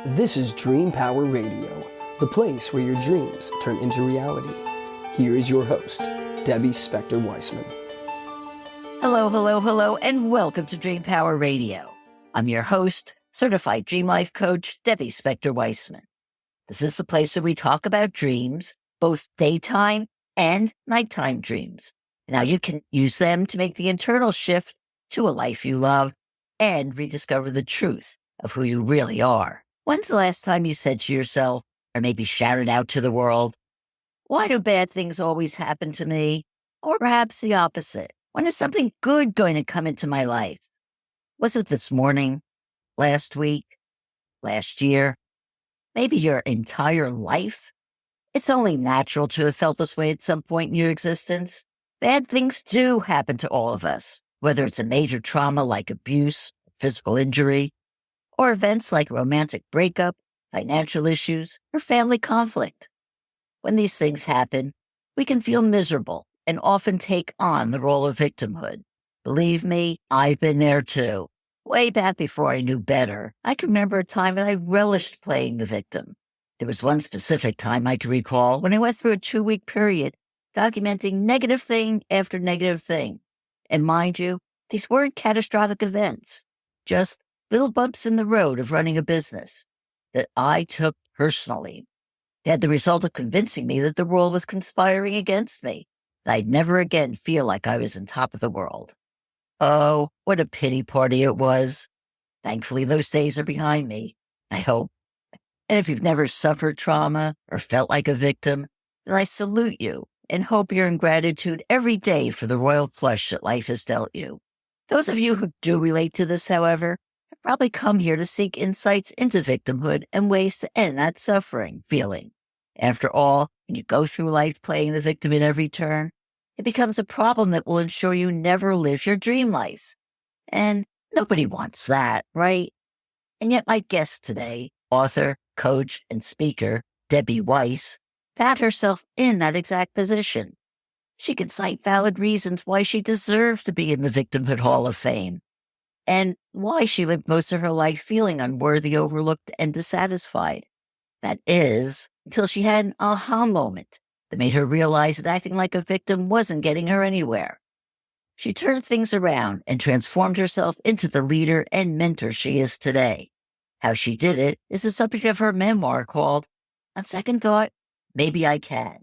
This is Dream Power Radio, the place where your dreams turn into reality. Here is your host, Debbie Spector-Weissman. Hello, and welcome to Dream Power Radio. I'm your host, certified dream life coach, Debbie Spector-Weissman. This is the place where we talk about dreams, both daytime and nighttime dreams, and how you can use them to make the internal shift to a life you love and rediscover the truth of who you really are. When's the last time you said to yourself, or maybe shouted out to the world, why do bad things always happen to me? Or perhaps the opposite. When is something good going to come into my life? Was it this morning, last week, last year, maybe your entire life? It's only natural to have felt this way at some point in your existence. Bad things do happen to all of us, whether it's a major trauma like abuse, physical injury, or events like romantic breakup, financial issues, or family conflict. When these things happen, we can feel miserable and often take on the role of victimhood. Believe me, I've been there too. Way back before I knew better, I can remember a time when I relished playing the victim. There was one specific time I can recall when I went through a 2-week period documenting negative thing after negative thing. And mind you, these weren't catastrophic events, just little bumps in the road of running a business that I took personally. They had the result of convincing me that the world was conspiring against me, that I'd never again feel like I was on top of the world. Oh, what a pity party it was. Thankfully, those days are behind me, I hope. And if you've never suffered trauma or felt like a victim, then I salute you and hope you're in gratitude every day for the royal flush that life has dealt you. Those of you who do relate to this, however, have probably come here to seek insights into victimhood and ways to end that suffering feeling. After all, when you go through life playing the victim at every turn, it becomes a problem that will ensure you never live your dream life. And nobody wants that, right? And yet my guest today, author, coach, and speaker, Debbie Weiss, found herself in that exact position. She could cite valid reasons why she deserved to be in the Victimhood Hall of Fame, and why she lived most of her life feeling unworthy, overlooked, and dissatisfied. That is, until she had an aha moment that made her realize that acting like a victim wasn't getting her anywhere. She turned things around and transformed herself into the leader and mentor she is today. How she did it is the subject of her memoir called, On Second Thought, Maybe I Can.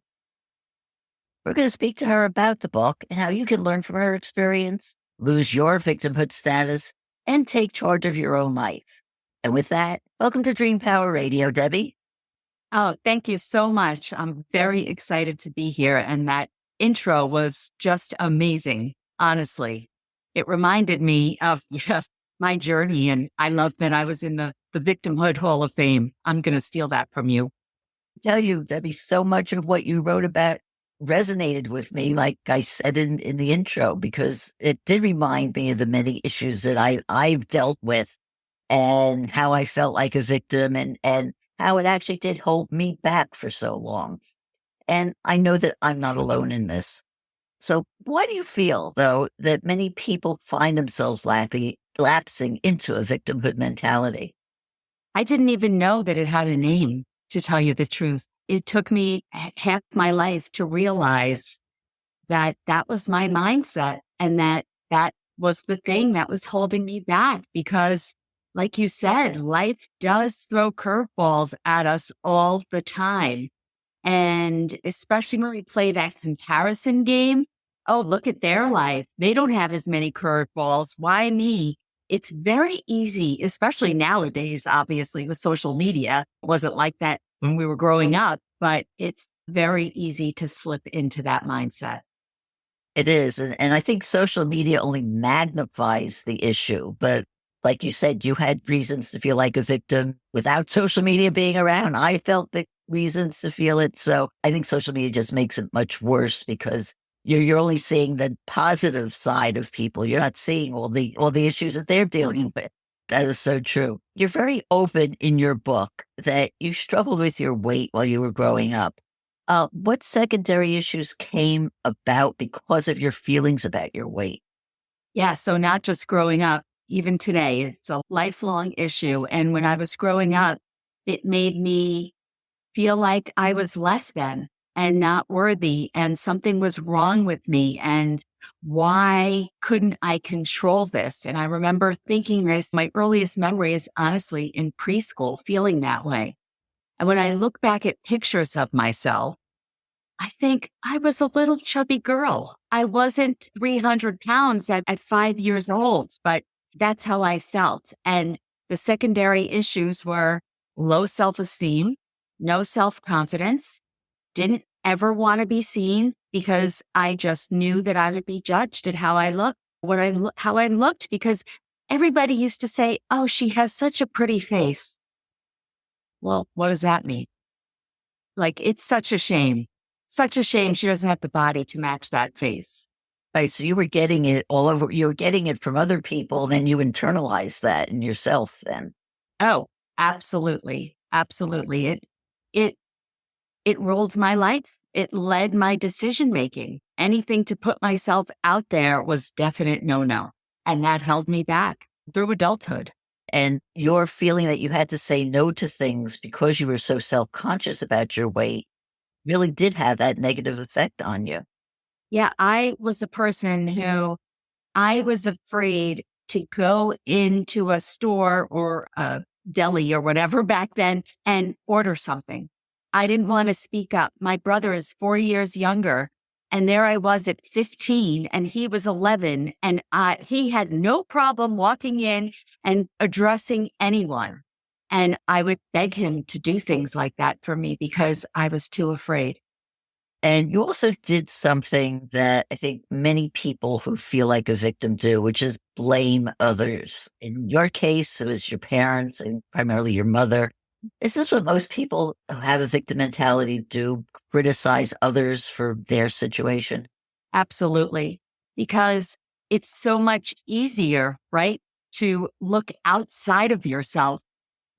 We're going to speak to her about the book and how you can learn from her experience, lose your victimhood status, and take charge of your own life. And with that, welcome to Dream Power Radio, Debbie. Oh, thank you so much. I'm very excited to be here. And that intro was just amazing, honestly. It reminded me of my journey. And I love that I was in the Victimhood Hall of Fame. I'm going to steal that from you. I tell you, Debbie, so much of what you wrote about resonated with me, like I said in the intro, because it did remind me of the many issues that I've dealt with and how I felt like a victim and how it actually did hold me back for so long. And I know that I'm not alone in this. So why do you feel, though, that many people find themselves lapsing into a victimhood mentality? I didn't even know that it had a name, to tell you the truth. It took me half my life to realize that that was my mindset and that was the thing that was holding me back because, like you said, life does throw curveballs at us all the time. And especially when we play that comparison game, oh, look at their life. They don't have as many curveballs. Why me? It's very easy, especially nowadays, obviously, with social media. It wasn't like that when we were growing up, but it's very easy to slip into that mindset. It is. And I think social media only magnifies the issue. But like you said, you had reasons to feel like a victim without social media being around. I felt the reasons to feel it. So I think social media just makes it much worse because you're only seeing the positive side of people. You're not seeing all the issues that they're dealing with. That is so true. You're very open in your book that you struggled with your weight while you were growing up. What secondary issues came about because of your feelings about your weight? Yeah, so not just growing up, even today, it's a lifelong issue. And when I was growing up, It made me feel like I was less than and not worthy and something was wrong with me. And why couldn't I control this? And I remember thinking this, my earliest memory is honestly in preschool, feeling that way. And when I look back at pictures of myself, I think I was a little chubby girl. I wasn't 300 pounds at 5 years old, but that's how I felt. And the secondary issues were low self-esteem, no self-confidence, didn't ever want to be seen because I just knew that I would be judged at how I looked, how I looked, because everybody used to say, "Oh, she has such a pretty face." Well, what does that mean? Like, it's such a shame. Such a shame she doesn't have the body to match that face. Right. So you were getting it all over, you were getting it from other people, then you internalized that in yourself then. Oh, absolutely. Absolutely. It it ruled my life. It led my decision making. Anything to put myself out there was definite no-no. And that held me back through adulthood. And your feeling that you had to say no to things because you were so self-conscious about your weight really did have that negative effect on you. Yeah, I was a person who I was afraid to go into a store or a deli or whatever back then and order something. I didn't want to speak up. My brother is 4 years younger. And there I was at 15 and he was 11. And he had no problem walking in and addressing anyone. And I would beg him to do things like that for me because I was too afraid. And you also did something that I think many people who feel like a victim do, which is blame others. In your case, it was your parents and primarily your mother. Is this what most people who have a victim mentality do? Criticize others for their situation? Absolutely. Because it's so much easier, right, to look outside of yourself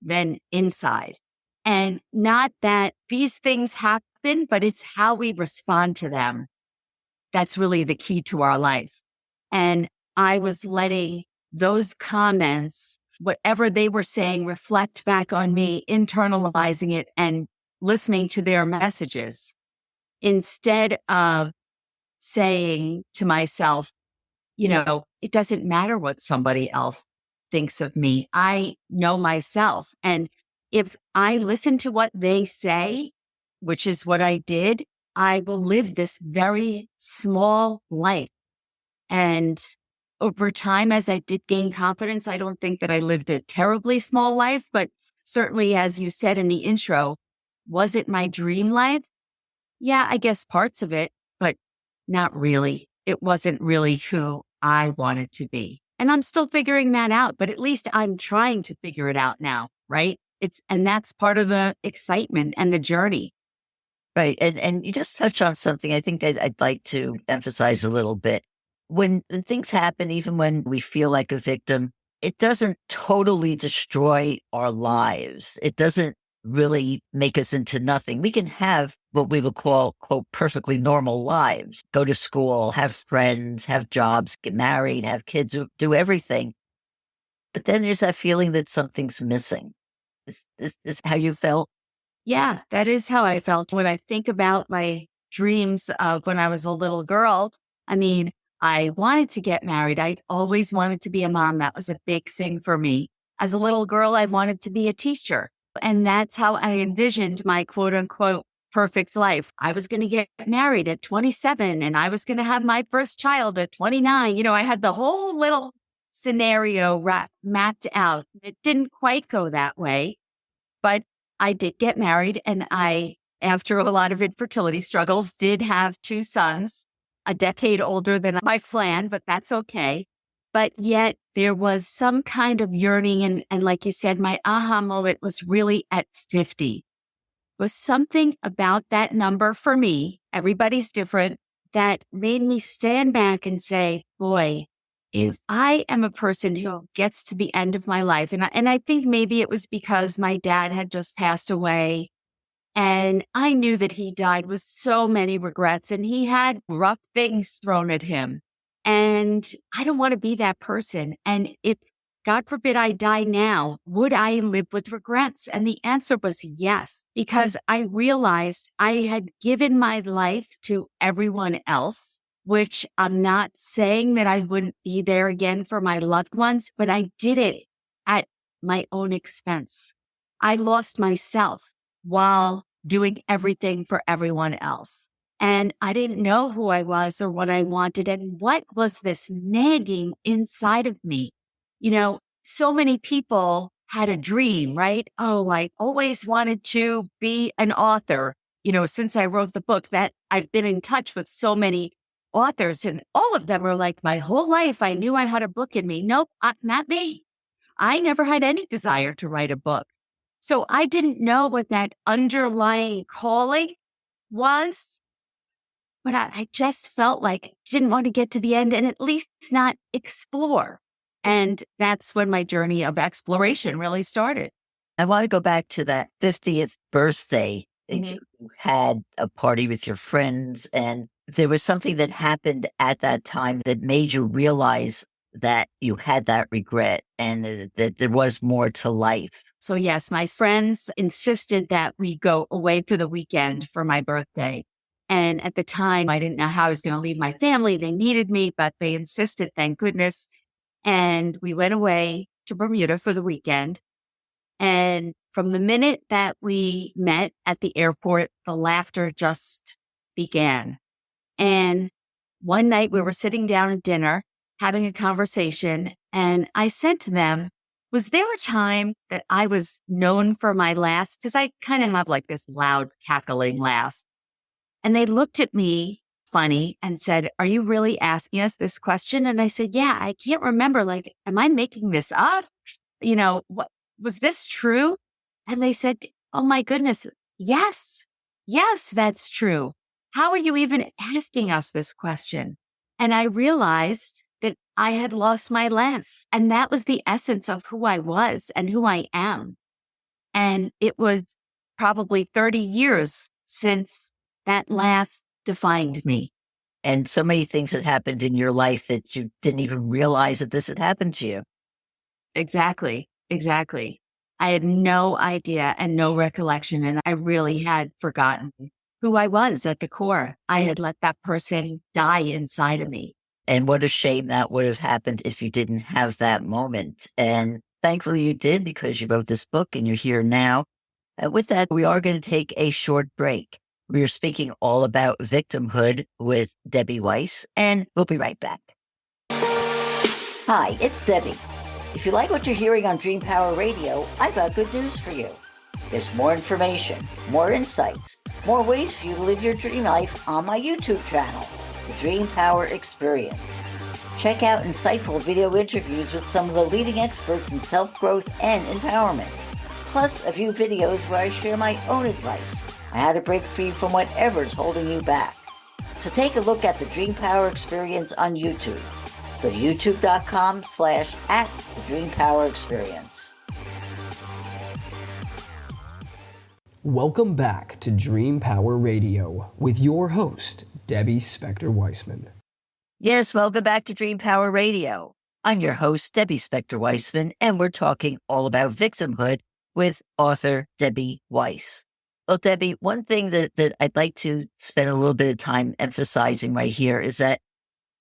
than inside. And not that these things happen, but it's how we respond to them. That's really the key to our life. And I was letting those comments, whatever they were saying, reflect back on me, internalizing it and listening to their messages instead of saying to myself, it doesn't matter what somebody else thinks of me. I know myself. And if I listen to what they say, which is what I did, I will live this very small life. And over time, as I did gain confidence, I don't think that I lived a terribly small life, but certainly, as you said in the intro, was it my dream life? Yeah, I guess parts of it, but not really. It wasn't really who I wanted to be. And I'm still figuring that out, but at least I'm trying to figure it out now, right? And that's part of the excitement and the journey. Right. And you just touched on something I think I'd like to emphasize a little bit. When things happen, even when we feel like a victim, it doesn't totally destroy our lives. It doesn't really make us into nothing. We can have what we would call, quote, perfectly normal lives, go to school, have friends, have jobs, get married, have kids, do everything. But then there's that feeling that something's missing. Is how you felt? Yeah, that is how I felt. When I think about my dreams of when I was a little girl, I mean, I wanted to get married. I always wanted to be a mom. That was a big thing for me. As a little girl, I wanted to be a teacher. And that's how I envisioned my quote unquote perfect life. I was going to get married at 27 and I was going to have my first child at 29. I had the whole little scenario mapped out. It didn't quite go that way, but I did get married and after a lot of infertility struggles, did have two sons, a decade older than my plan, but that's okay. But yet there was some kind of yearning. And like you said, my aha moment was really at 50. It was something about that number for me, everybody's different, that made me stand back and say, boy, if I am a person who gets to the end of my life, and I think maybe it was because my dad had just passed away and I knew that he died with so many regrets and he had rough things thrown at him. And I don't want to be that person. And if God forbid I die now, would I live with regrets? And the answer was yes, because I realized I had given my life to everyone else, which I'm not saying that I wouldn't be there again for my loved ones, but I did it at my own expense. I lost myself while doing everything for everyone else. And I didn't know who I was or what I wanted and what was this nagging inside of me. So many people had a dream, right? Oh, I always wanted to be an author. Since I wrote the book, that I've been in touch with so many authors, and all of them are like, my whole life, I knew I had a book in me. Nope, not me. I never had any desire to write a book. So I didn't know what that underlying calling was, but I just felt like I didn't want to get to the end and at least not explore. And that's when my journey of exploration really started. I want to go back to that 50th birthday. You had a party with your friends, and there was something that happened at that time that made you realize that you had that regret and that there was more to life. So yes, my friends insisted that we go away for the weekend for my birthday. And at the time, I didn't know how I was going to leave my family. They needed me, but they insisted, thank goodness. And we went away to Bermuda for the weekend. And from the minute that we met at the airport, the laughter just began. And one night we were sitting down at dinner, having a conversation, and I said to them, was there a time that I was known for my laugh? Because I kind of have like this loud, cackling laugh. And they looked at me funny and said, are you really asking us this question? And I said, yeah, I can't remember. Like, am I making this up? What was this true? And they said, oh my goodness, yes, that's true. How are you even asking us this question? And I realized that I had lost my laugh. And that was the essence of who I was and who I am. And it was probably 30 years since that laugh defined me. And so many things had happened in your life that you didn't even realize that this had happened to you. Exactly. I had no idea and no recollection. And I really had forgotten who I was at the core. I had let that person die inside of me. And what a shame that would have happened if you didn't have that moment. And thankfully you did, because you wrote this book and you're here now. And with that, we are going to take a short break. We are speaking all about victimhood with Debbie Weiss, and we'll be right back. Hi, it's Debbie. If you like what you're hearing on Dream Power Radio, I've got good news for you. There's more information, more insights, more ways for you to live your dream life on my YouTube channel, The Dream Power Experience. Check out insightful video interviews with some of the leading experts in self-growth and empowerment, plus a few videos where I share my own advice on how to break free from whatever's holding you back. So take a look at the Dream Power Experience on YouTube. Go to youtube.com/@thedreampowerexperience. Welcome back to Dream Power Radio with your host, Debbie Spector Weissman. Yes, welcome back to Dream Power Radio. I'm your host, Debbie Spector Weissman, and we're talking all about victimhood with author Debbie Weiss. Well, Debbie, one thing that I'd like to spend a little bit of time emphasizing right here is that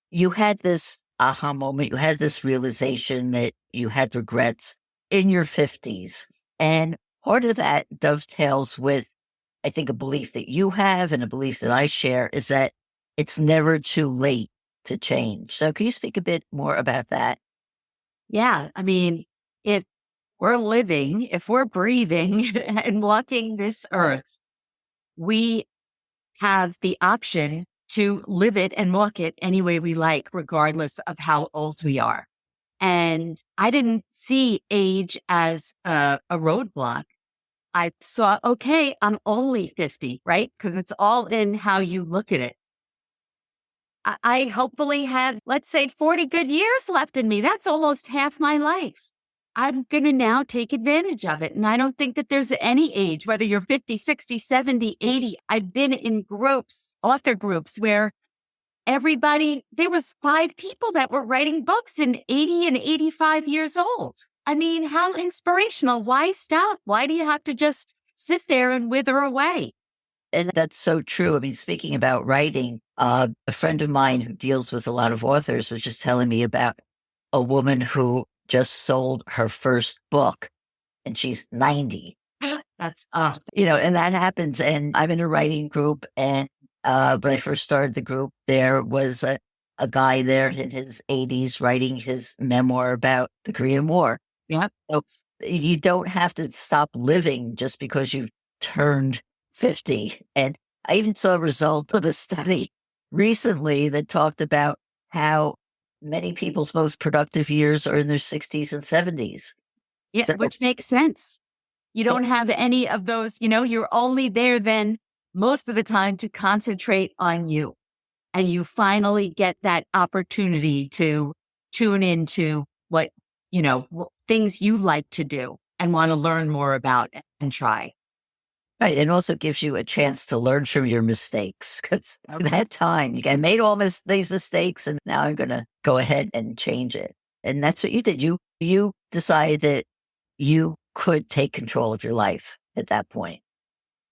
you had this aha moment, you had this realization that you had regrets in your 50s. And part of that dovetails with, I think, a belief that you have and a belief that I share is that it's never too late to change. So can you speak a bit more about that? Yeah. I mean, if we're living, if we're breathing and walking this earth, we have the option to live it and walk it any way we like, regardless of how old we are. And I didn't see age as a roadblock. I saw, okay, I'm only 50, right? Because it's all in how you look at it. I hopefully have, let's say, 40 good years left in me. That's almost half my life. I'm going to now take advantage of it. And I don't think that there's any age, whether you're 50, 60, 70, 80. I've been in groups, author groups, where there was 5 people that were writing books and 80 and 85 years old. I mean, how inspirational. Why stop? Why do you have to just sit there and wither away? And that's so true. I mean, speaking about writing, a friend of mine who deals with a lot of authors was just telling me about a woman who just sold her first book and she's 90. That's, And that happens. And I'm in a writing group. And when I first started the group, there was a guy there in his 80s writing his memoir about the Korean War. yep. So you don't have to stop living just because you've turned 50. And I even saw a result of a study recently that talked about how many people's most productive years are in their 60s and 70s. Yeah, So- which makes sense. You don't have any of those, you're only there then most of the time to concentrate on you. And you finally get that opportunity to tune into what, things you like to do and want to learn more about and try. Right. And also gives you a chance to learn from your mistakes because that time I made all these mistakes and now I'm going to go ahead and change it. And that's what you did. You decided that you could take control of your life at that point.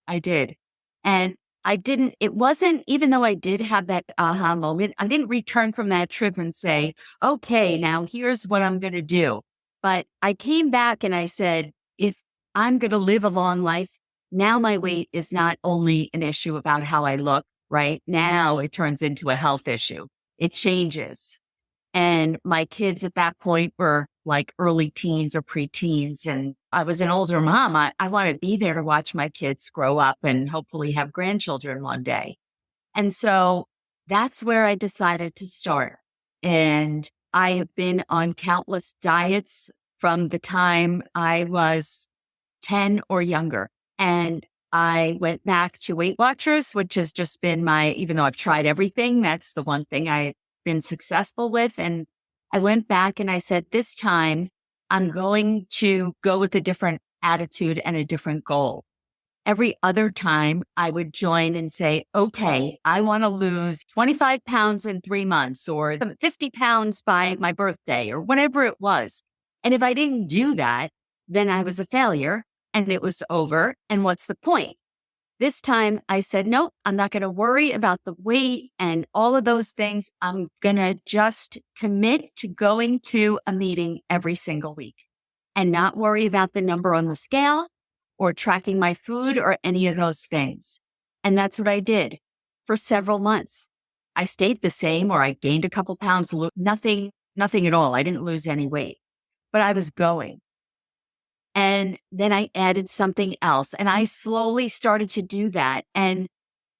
I did. And it wasn't, even though I did have that aha moment, I didn't return from that trip and say, okay, now here's what I'm going to do. But I came back and I said, if I'm going to live a long life, now my weight is not only an issue about how I look, right? Now it turns into a health issue. It changes. And my kids at that point were like early teens or preteens. And I was an older mom. I want to be there to watch my kids grow up and hopefully have grandchildren one day. And so that's where I decided to start. And I have been on countless diets from the time I was 10 or younger. And I went back to Weight Watchers, which has just been even though I've tried everything, that's the one thing I've been successful with. And I went back and I said, this time I'm going to go with a different attitude and a different goal. Every other time I would join and say, okay, I want to lose 25 pounds in 3 months or 50 pounds by my birthday or whatever it was. And if I didn't do that, then I was a failure and it was over. And what's the point? This time I said, no, I'm not going to worry about the weight and all of those things. I'm going to just commit to going to a meeting every single week and not worry about the number on the scale or tracking my food or any of those things. And that's what I did for several months. I stayed the same or I gained a couple pounds, nothing at all. I didn't lose any weight, but I was going. And then I added something else and I slowly started to do that. And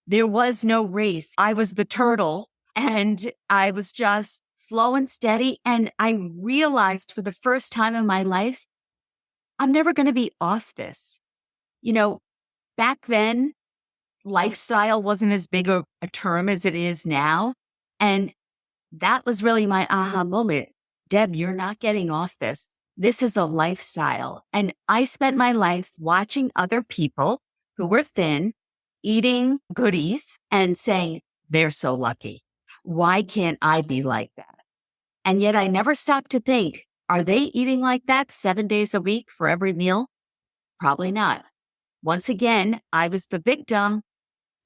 there was no race. I was the turtle and I was just slow and steady. And I realized for the first time in my life, I'm never going to be off this. Back then, lifestyle wasn't as big a term as it is now. And that was really my aha moment. Deb, you're not getting off this. This is a lifestyle. And I spent my life watching other people who were thin, eating goodies and saying, they're so lucky. Why can't I be like that? And yet I never stopped to think, are they eating like that 7 days a week for every meal? Probably not. Once again, I was the victim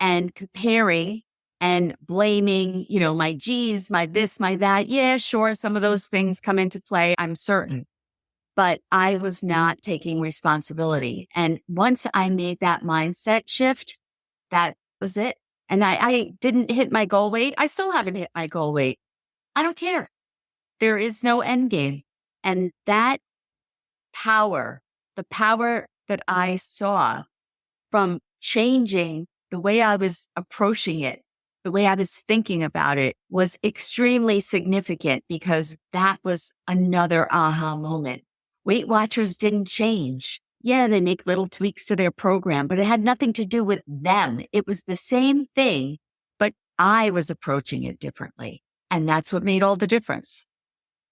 and comparing and blaming, my genes, my this, my that. Yeah, sure. Some of those things come into play, I'm certain. But I was not taking responsibility. And once I made that mindset shift, that was it. And I didn't hit my goal weight. I still haven't hit my goal weight. I don't care. There is no end game. And that power, the power that I saw from changing the way I was approaching it, the way I was thinking about it was extremely significant because that was another aha moment. Weight Watchers didn't change. Yeah, they make little tweaks to their program, but it had nothing to do with them. It was the same thing, but I was approaching it differently. And that's what made all the difference.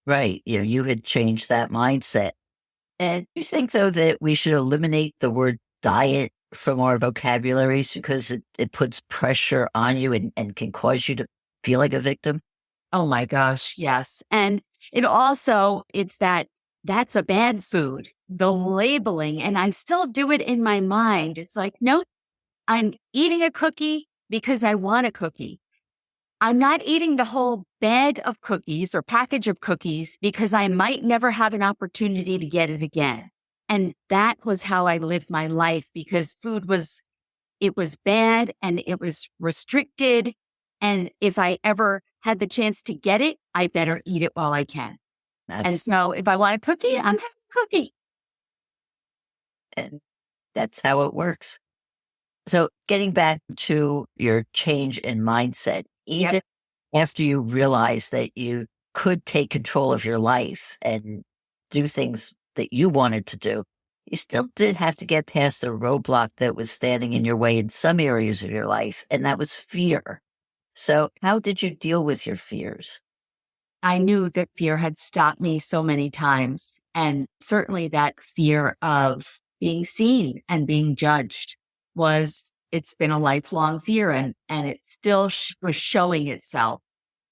Right. You had changed that mindset. And you think, though, that we should eliminate the word diet from our vocabularies because it puts pressure on you and can cause you to feel like a victim? Oh my gosh, yes. And that's a bad food, the labeling. And I still do it in my mind. It's like, nope, I'm eating a cookie because I want a cookie. I'm not eating the whole bag of cookies or package of cookies because I might never have an opportunity to get it again. And that was how I lived my life, because it was bad and it was restricted. And if I ever had the chance to get it, I better eat it while I can. And That's so if I want a cookie, I'm having a cookie. and that's how it works. So getting back to your change in mindset, Yep. even after you realized that you could take control of your life and do things that you wanted to do, you still did have to get past the roadblock that was standing in your way in some areas of your life, and that was fear. So how did you deal with your fears? I knew that fear had stopped me so many times. And certainly that fear of being seen and being judged it's been a lifelong fear, and it still was showing itself.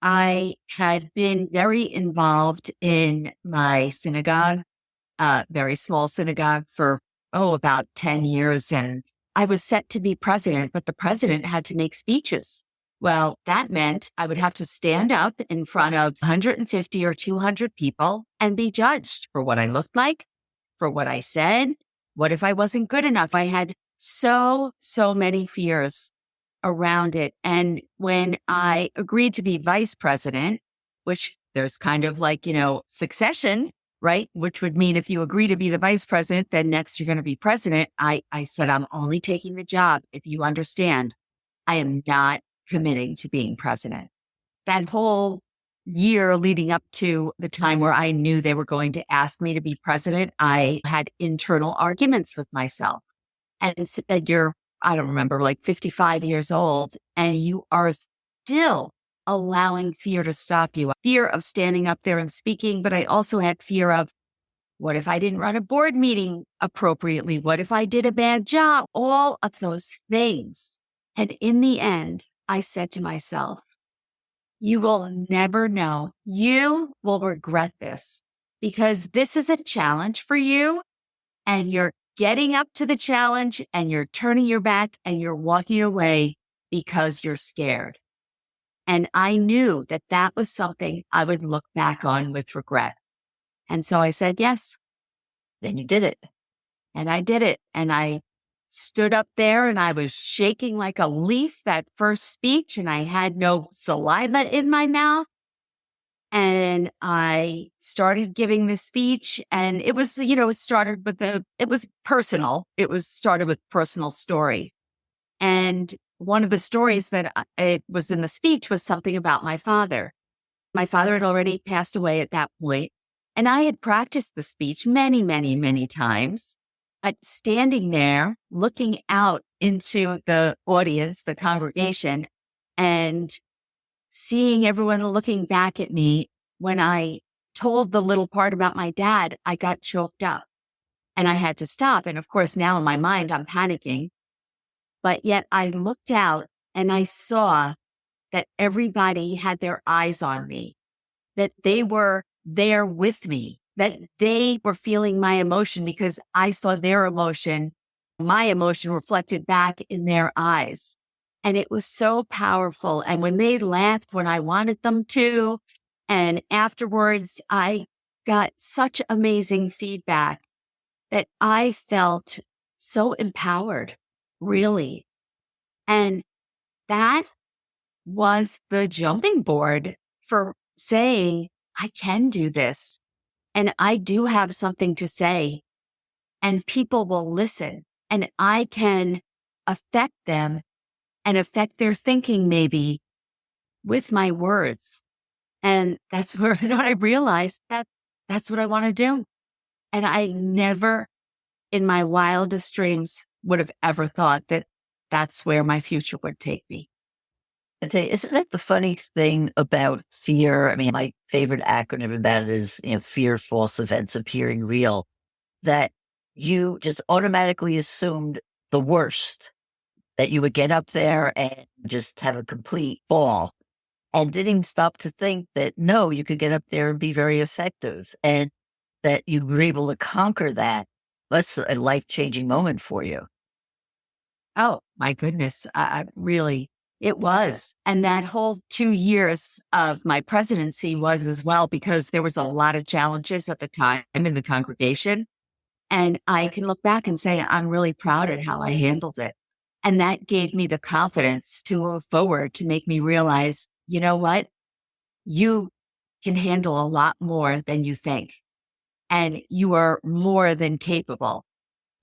I had been very involved in my synagogue, very small synagogue, for, about 10 years. And I was set to be president, but the president had to make speeches. Well, that meant I would have to stand up in front of 150 or 200 people and be judged for what I looked like, for what I said. What if I wasn't good enough? I had so many fears around it. And when I agreed to be vice president, which there's kind of like, succession, right? Which would mean if you agree to be the vice president, then next you're going to be president. I said, I'm only taking the job if you understand I am not committing to being president. That whole year leading up to the time where I knew they were going to ask me to be president, I had internal arguments with myself and said, I don't remember, like 55 years old, and you are still allowing fear to stop you. Fear of standing up there and speaking, but I also had fear of, what if I didn't run a board meeting appropriately? What if I did a bad job? All of those things. And in the end, I said to myself, you will never know. You will regret this, because this is a challenge for you, and you're getting up to the challenge and you're turning your back and you're walking away because you're scared. And I knew that that was something I would look back on with regret. And so I said, yes. Then you did it. And I did it. And I stood up there and I was shaking like a leaf that first speech, and I had no saliva in my mouth. And I started giving this speech, and it was, it was personal. Started with personal story. And one of the stories that it was in the speech was something about my father. My father had already passed away at that point, and I had practiced the speech many, many, many times. But standing there, looking out into the audience, the congregation, and seeing everyone looking back at me, when I told the little part about my dad, I got choked up and I had to stop. And of course, now in my mind, I'm panicking. But yet I looked out and I saw that everybody had their eyes on me, that they were there with me, that they were feeling my emotion because I saw their emotion, my emotion reflected back in their eyes. And it was so powerful. And when they laughed when I wanted them to, and afterwards, I got such amazing feedback that I felt so empowered, really. And that was the jumping board for saying, I can do this. And I do have something to say, and people will listen, and I can affect them and affect their thinking maybe with my words. And that's where I realized that that's what I want to do. And I never in my wildest dreams would have ever thought that that's where my future would take me. I tell you, isn't that the funny thing about fear? I mean, my favorite acronym about it is, fear, false events appearing real, that you just automatically assumed the worst, that you would get up there and just have a complete fall. and didn't even stop to think that, no, you could get up there and be very effective and that you were able to conquer that. That's a life-changing moment for you. Oh, my goodness. I really, it was. And that whole 2 years of my presidency was as well, because there was a lot of challenges at the time in the congregation. And I can look back and say, I'm really proud at how I handled it. And that gave me the confidence to move forward, to make me realize, you know what? You can handle a lot more than you think. And you are more than capable.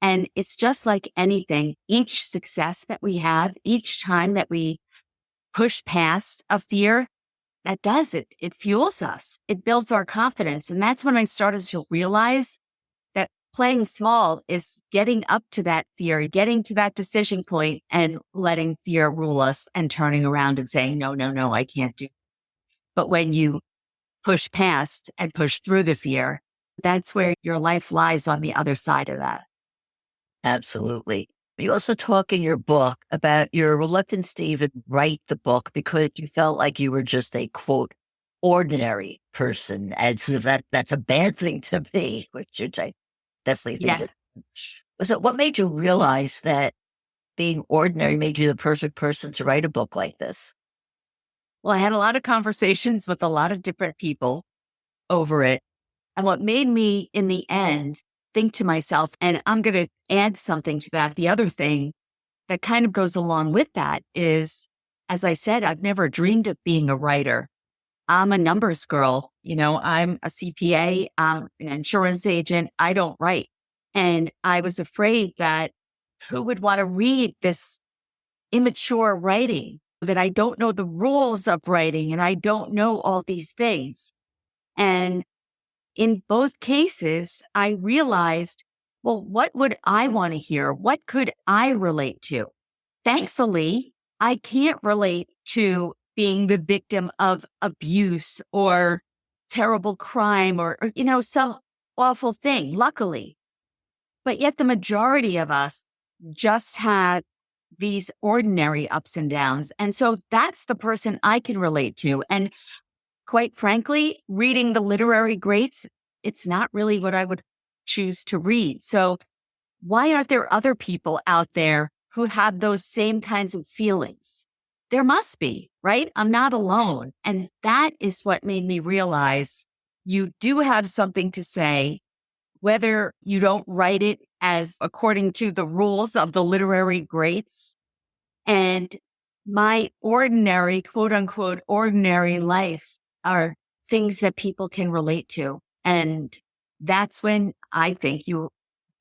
And it's just like anything, each success that we have, each time that we push past a fear, that does it. It fuels us. It builds our confidence. And that's when I started to realize that playing small is getting up to that fear, getting to that decision point and letting fear rule us and turning around and saying, no, no, no, I can't do. But when you push past and push through the fear, that's where your life lies on the other side of that. Absolutely. You also talk in your book about your reluctance to even write the book because you felt like you were just a, quote, ordinary person. As if that's a bad thing to be, which I definitely think Yeah. that. So what made you realize that being ordinary made you the perfect person to write a book like this? Well, I had a lot of conversations with a lot of different people over it. And what made me, in the end, think to myself, and I'm going to add something to that. The other thing that kind of goes along with that is, as I said, I've never dreamed of being a writer. I'm a numbers girl. I'm a CPA, I'm an insurance agent. I don't write. And I was afraid that who would want to read this immature writing, that I don't know the rules of writing and I don't know all these things. And in both cases, I realized, well, what would I want to hear? What could I relate to? Thankfully, I can't relate to being the victim of abuse or terrible crime or some awful thing, luckily. But yet the majority of us just had these ordinary ups and downs. And so that's the person I can relate to. And quite frankly, reading the literary greats, it's not really what I would choose to read. So why aren't there other people out there who have those same kinds of feelings? There must be, right? I'm not alone. And that is what made me realize you do have something to say, whether you don't write it as according to the rules of the literary greats. And my ordinary, quote unquote, ordinary life are things that people can relate to. And that's when I think you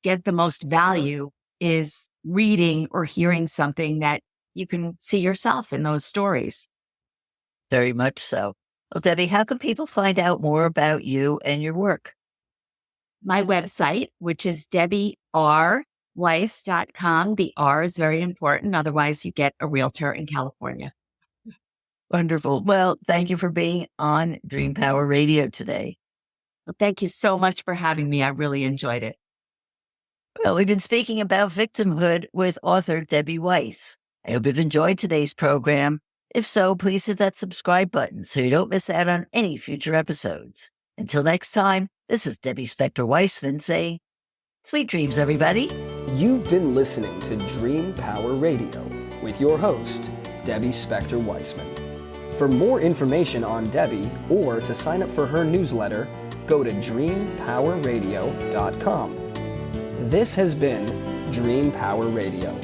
get the most value, is reading or hearing something that you can see yourself in those stories. Very much so. Well, Debbie, how can people find out more about you and your work? My website, which is DebbieRWeiss.com. The R is very important. Otherwise, you get a realtor in California. Wonderful. Well, thank you for being on Dream Power Radio today. Well, thank you so much for having me. I really enjoyed it. Well, we've been speaking about victimhood with author Debbie Weiss. I hope you've enjoyed today's program. If so, please hit that subscribe button so you don't miss out on any future episodes. Until next time, this is Debbie Spector Weissman saying, sweet dreams, everybody. You've been listening to Dream Power Radio with your host, Debbie Spector Weissman. For more information on Debbie or to sign up for her newsletter, go to dreampowerradio.com. This has been Dream Power Radio.